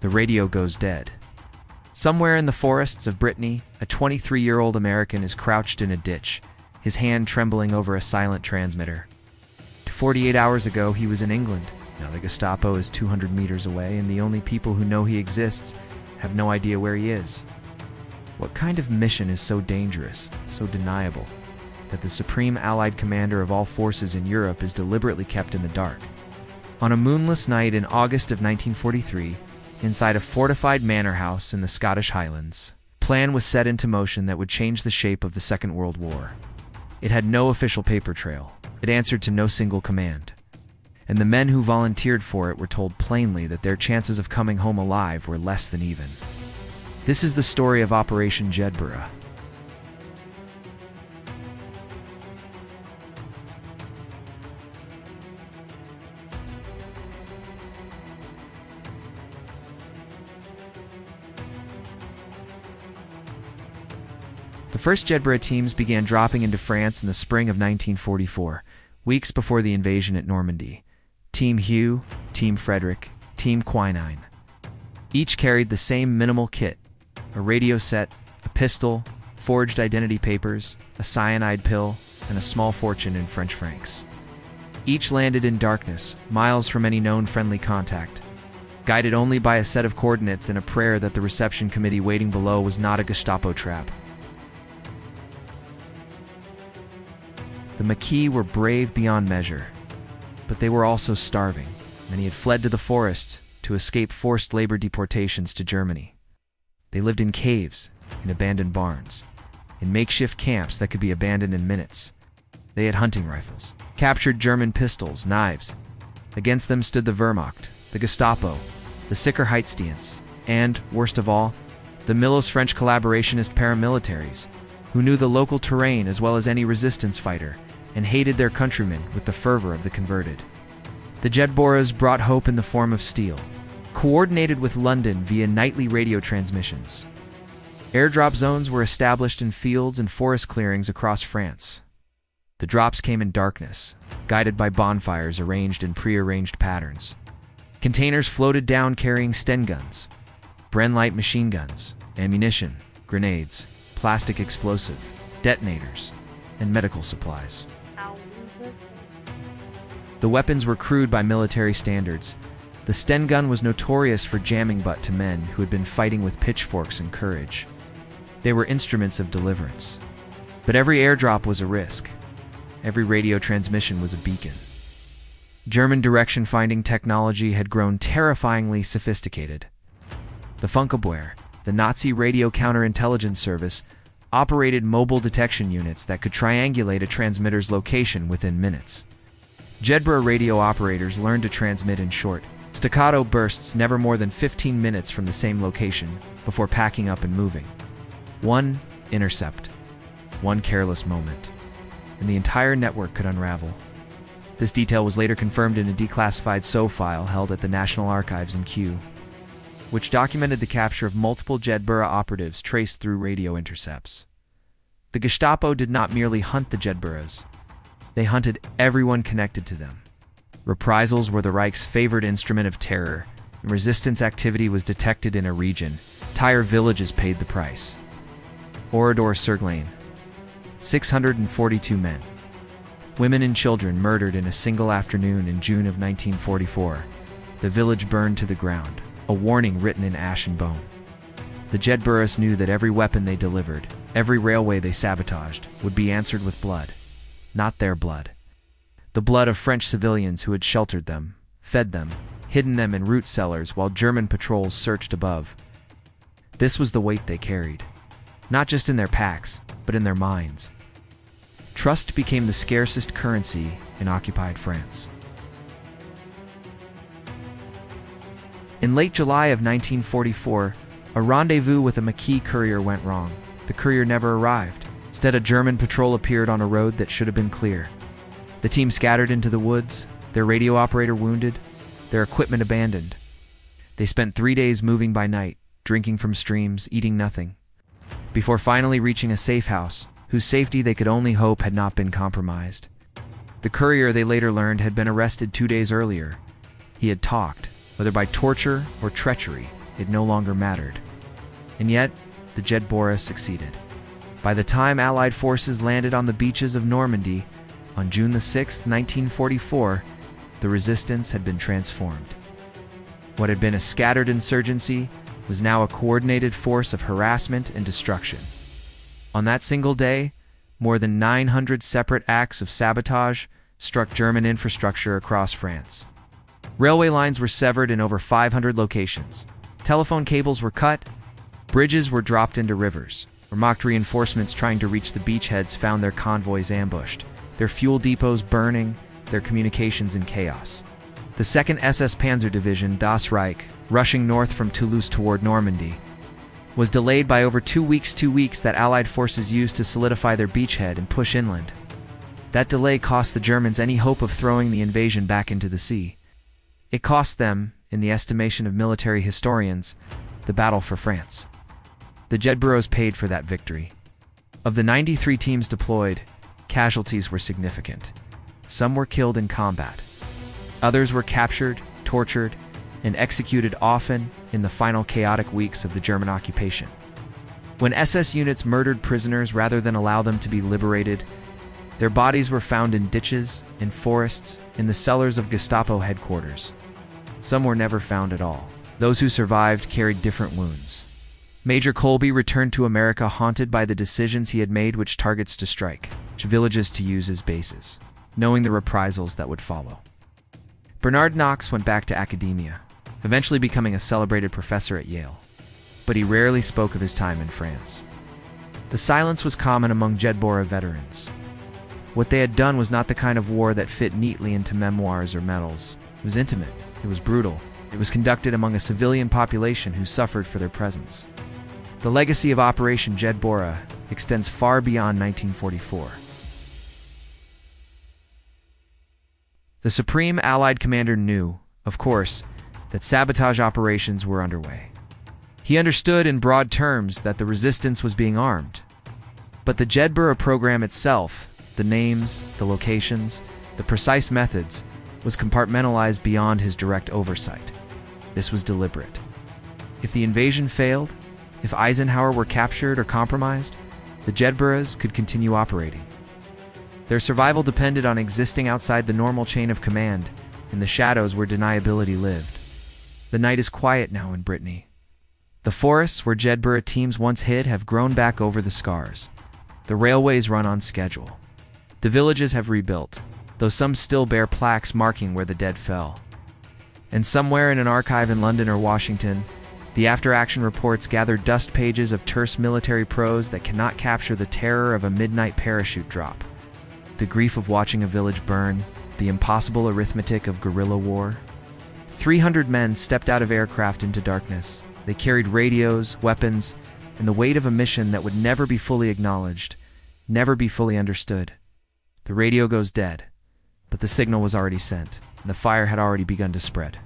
The radio goes dead. Somewhere in the forests of Brittany, a 23-year-old American is crouched in a ditch, his hand trembling over a silent transmitter. 48 hours ago, he was in England. Now the Gestapo is 200 meters away, and the only people who know he exists have no idea where he is. What kind of mission is so dangerous, so deniable, that the supreme Allied commander of all forces in Europe is deliberately kept in the dark? On a moonless night in August of 1943, inside a fortified manor house in the Scottish Highlands, a plan was set into motion that would change the shape of the Second World War. It had no official paper trail. It answered to no single command. And the men who volunteered for it were told plainly that their chances of coming home alive were less than even. This is the story of Operation Jedburgh. The first Jedburgh teams began dropping into France in the spring of 1944, weeks before the invasion at Normandy. Team Hugh, Team Frederick, Team Quinine. Each carried the same minimal kit: a radio set, a pistol, forged identity papers, a cyanide pill, and a small fortune in French francs. Each landed in darkness, miles from any known friendly contact, guided only by a set of coordinates and a prayer that the reception committee waiting below was not a Gestapo trap. The Maquis were brave beyond measure, but they were also starving. Many had fled to the forest to escape forced labor deportations to Germany. They lived in caves, in abandoned barns, in makeshift camps that could be abandoned in minutes. They had hunting rifles, captured German pistols, knives. Against them stood the Wehrmacht, the Gestapo, the Sicherheitsdienst, and, worst of all, the Millos French collaborationist paramilitaries, who knew the local terrain as well as any resistance fighter, and hated their countrymen with the fervor of the converted. The Jedburghs brought hope in the form of steel, coordinated with London via nightly radio transmissions. Airdrop zones were established in fields and forest clearings across France. The drops came in darkness, guided by bonfires arranged in prearranged patterns. Containers floated down carrying Sten guns, Bren-light machine guns, ammunition, grenades, plastic explosive, detonators, and medical supplies. The weapons were crude by military standards. The Sten gun was notorious for jamming butt to men who had been fighting with pitchforks and courage. They were instruments of deliverance. But every airdrop was a risk. Every radio transmission was a beacon. German direction-finding technology had grown terrifyingly sophisticated. The Funkabwehr, the Nazi radio counterintelligence service, operated mobile detection units that could triangulate a transmitter's location within minutes. Jedburgh radio operators learned to transmit in short, staccato bursts never more than 15 minutes from the same location before packing up and moving. One intercept, one careless moment, and the entire network could unravel. This detail was later confirmed in a declassified SOE file held at the National Archives in Kew, which documented the capture of multiple Jedburgh operatives traced through radio intercepts. The Gestapo did not merely hunt the Jedburghs. They hunted everyone connected to them. Reprisals were the Reich's favored instrument of terror, and resistance activity was detected in a region. Entire villages paid the price. Oradour-sur-Glane. 642 men. Women and children murdered in a single afternoon in June of 1944. The village burned to the ground, a warning written in ash and bone. The Jedburghs knew that every weapon they delivered, every railway they sabotaged, would be answered with blood. Not their blood. The blood of French civilians who had sheltered them, fed them, hidden them in root cellars while German patrols searched above. This was the weight they carried, not just in their packs, but in their minds. Trust became the scarcest currency in occupied France. In late July of 1944, a rendezvous with a Maquis courier went wrong. The courier never arrived. Instead, a German patrol appeared on a road that should have been clear. The team scattered into the woods, their radio operator wounded, their equipment abandoned. They spent 3 days moving by night, drinking from streams, eating nothing, before finally reaching a safe house, whose safety they could only hope had not been compromised. The courier, they later learned, had been arrested 2 days earlier. He had talked, whether by torture or treachery, it no longer mattered. And yet, the Jedburgh succeeded. By the time Allied forces landed on the beaches of Normandy on June 6, 1944, the resistance had been transformed. What had been a scattered insurgency was now a coordinated force of harassment and destruction. On that single day, more than 900 separate acts of sabotage struck German infrastructure across France. Railway lines were severed in over 500 locations. Telephone cables were cut, bridges were dropped into rivers, where mock reinforcements trying to reach the beachheads found their convoys ambushed, their fuel depots burning, their communications in chaos. The 2nd SS Panzer Division, Das Reich, rushing north from Toulouse toward Normandy, was delayed by over 2 weeks that Allied forces used to solidify their beachhead and push inland. That delay cost the Germans any hope of throwing the invasion back into the sea. It cost them, in the estimation of military historians, the battle for France. The Jedburghs paid for that victory. Of the 93 teams deployed, casualties were significant. Some were killed in combat. Others were captured, tortured, and executed, often in the final chaotic weeks of the German occupation. When SS units murdered prisoners rather than allow them to be liberated, their bodies were found in ditches, in forests, in the cellars of Gestapo headquarters. Some were never found at all. Those who survived carried different wounds. Major Colby returned to America haunted by the decisions he had made, which targets to strike, which villages to use as bases, knowing the reprisals that would follow. Bernard Knox went back to academia, eventually becoming a celebrated professor at Yale, but he rarely spoke of his time in France. The silence was common among Jedburgh veterans. What they had done was not the kind of war that fit neatly into memoirs or medals. It was intimate, it was brutal, it was conducted among a civilian population who suffered for their presence. The legacy of Operation Jedburgh extends far beyond 1944. The Supreme Allied commander knew, of course, that sabotage operations were underway. He understood in broad terms that the resistance was being armed. But the Jedburgh program itself, the names, the locations, the precise methods, was compartmentalized beyond his direct oversight. This was deliberate. If the invasion failed, if Eisenhower were captured or compromised, the Jedburghs could continue operating. Their survival depended on existing outside the normal chain of command, in the shadows where deniability lived. The night is quiet now in Brittany. The forests where Jedburgh teams once hid have grown back over the scars. The railways run on schedule. The villages have rebuilt, though some still bear plaques marking where the dead fell. And somewhere in an archive in London or Washington, the after-action reports gather dust pages of terse military prose that cannot capture the terror of a midnight parachute drop, the grief of watching a village burn, the impossible arithmetic of guerrilla war. 300 men stepped out of aircraft into darkness. They carried radios, weapons, and the weight of a mission that would never be fully acknowledged, never be fully understood. The radio goes dead, but the signal was already sent, and the fire had already begun to spread.